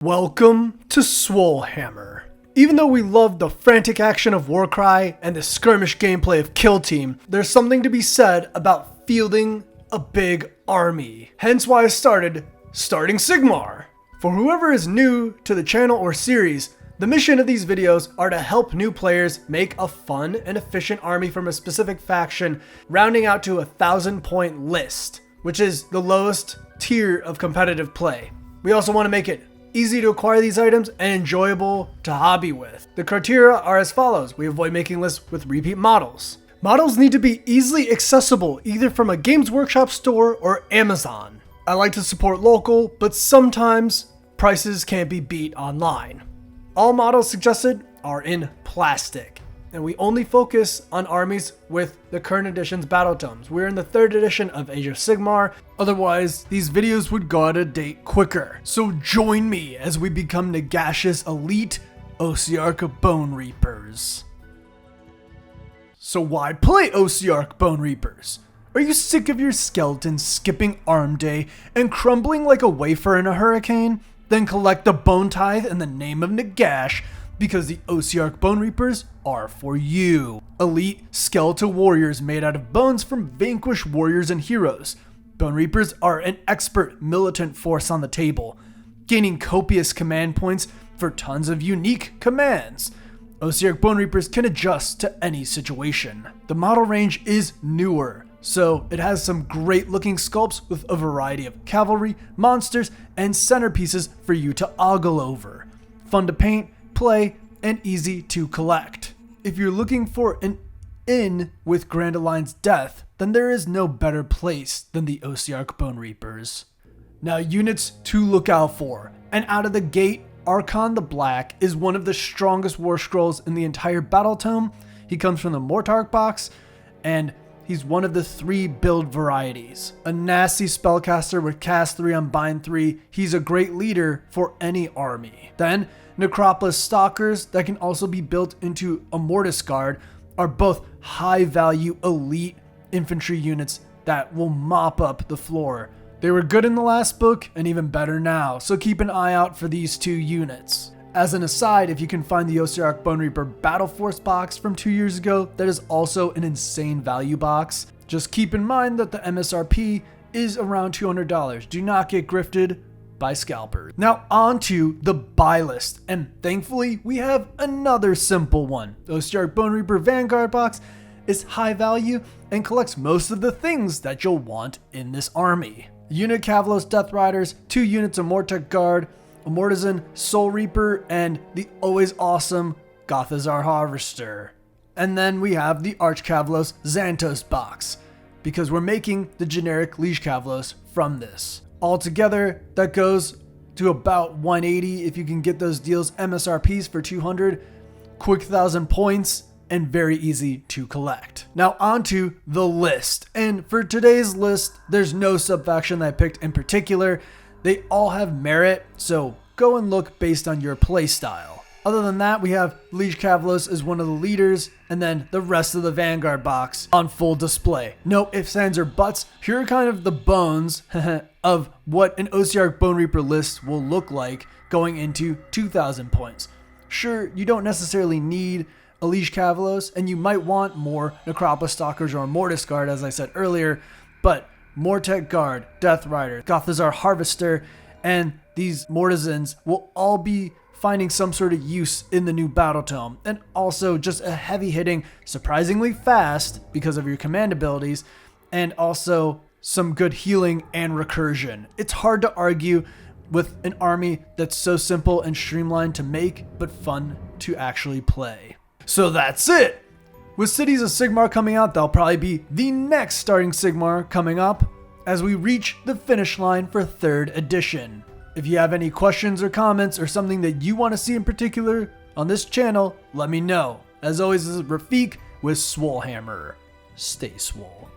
Welcome to Swolehammer. Even though we love the frantic action of Warcry and the skirmish gameplay of Kill Team, there's something to be said about fielding a big army. Hence why I started Starting Sigmar. For whoever is new to the channel or series, the mission of these videos are to help new players make a fun and efficient army from a specific faction, rounding out to a 1,000-point list, which is the lowest tier of competitive play. We also want to make it easy to acquire these items and enjoyable to hobby with. The criteria are as follows. We avoid making lists with repeat models. Models need to be easily accessible either from a Games Workshop store or Amazon. I like to support local, but sometimes prices can't be beat online. All models suggested are in plastic, and we only focus on armies with the current edition's battle tomes. We're in the 3rd edition of Age of Sigmar, otherwise these videos would go out of date quicker. So join me as we become Nagash's elite Ossiarch Bonereapers. So why play Ossiarch Bonereapers? Are you sick of your skeletons skipping arm day and crumbling like a wafer in a hurricane? Then collect the bone tithe in the name of Nagash, because the Ossiarch Bonereapers are for you. Elite skeletal warriors made out of bones from vanquished warriors and heroes. Bonereapers are an expert militant force on the table, gaining copious command points for tons of unique commands. Ossiarch Bonereapers can adjust to any situation. The model range is newer, so it has some great looking sculpts with a variety of cavalry, monsters, and centerpieces for you to ogle over. Fun to paint, play, and easy to collect. If you're looking for an in with Grand Alliance Death, then there is no better place than the Ossiarch Bonereapers. Now, units to look out for, and out of the gate, Archon the Black is one of the strongest war scrolls in the entire battle tome. He comes from the Mortarch box, and he's one of the 3 build varieties. A nasty spellcaster with cast 3 on bind 3, he's a great leader for any army. Then, Necropolis Stalkers that can also be built into a Mortis Guard are both high value elite infantry units that will mop up the floor. They were good in the last book and even better now, so keep an eye out for these 2 units. As an aside, if you can find the Ossiarch Bonereaper Battle Force box from 2 years ago, that is also an insane value box. Just keep in mind that the MSRP is around $200. Do not get grifted by scalpers. Now on to the buy list, and thankfully we have another simple one. The Ossiarch Bonereaper Vanguard box is high value and collects most of the things that you'll want in this army. Unit Kavalos Death Riders, 2 units of Mortec Guard, a Mortisan Soul Reaper, and the always awesome Gothazar Harvester. And then we have the Arch Kavalos Xantos box, because we're making the generic Liege Kavalos from this. Altogether, that goes to about 180 if you can get those deals. MSRPs for 200, quick 1,000 points, and very easy to collect. Now onto the list. And for today's list, there's no subfaction that I picked in particular. They all have merit, so go and look based on your playstyle. Other than that, we have Liege Kavalos as one of the leaders, and then the rest of the Vanguard box on full display. No ifs, ands, or buts. Here are kind of the bones of what an Ossiarch Bonereaper list will look like going into 2,000 points. Sure, you don't necessarily need a Liege Kavalos, and you might want more Necropolis Stalkers or Mortis Guard, as I said earlier, but Mortec Guard, Death Rider, Gothazar Harvester, and these Mortisans will all be finding some sort of use in the new battle tome, and also just a heavy hitting, surprisingly fast because of your command abilities, and also some good healing and recursion. It's hard to argue with an army that's so simple and streamlined to make, but fun to actually play. So that's it! With Cities of Sigmar coming out, that'll probably be the next Starting Sigmar coming up as we reach the finish line for 3rd edition. If you have any questions or comments or something that you want to see in particular on this channel, let me know. As always, this is Rafik with Swolehammer. Stay swole.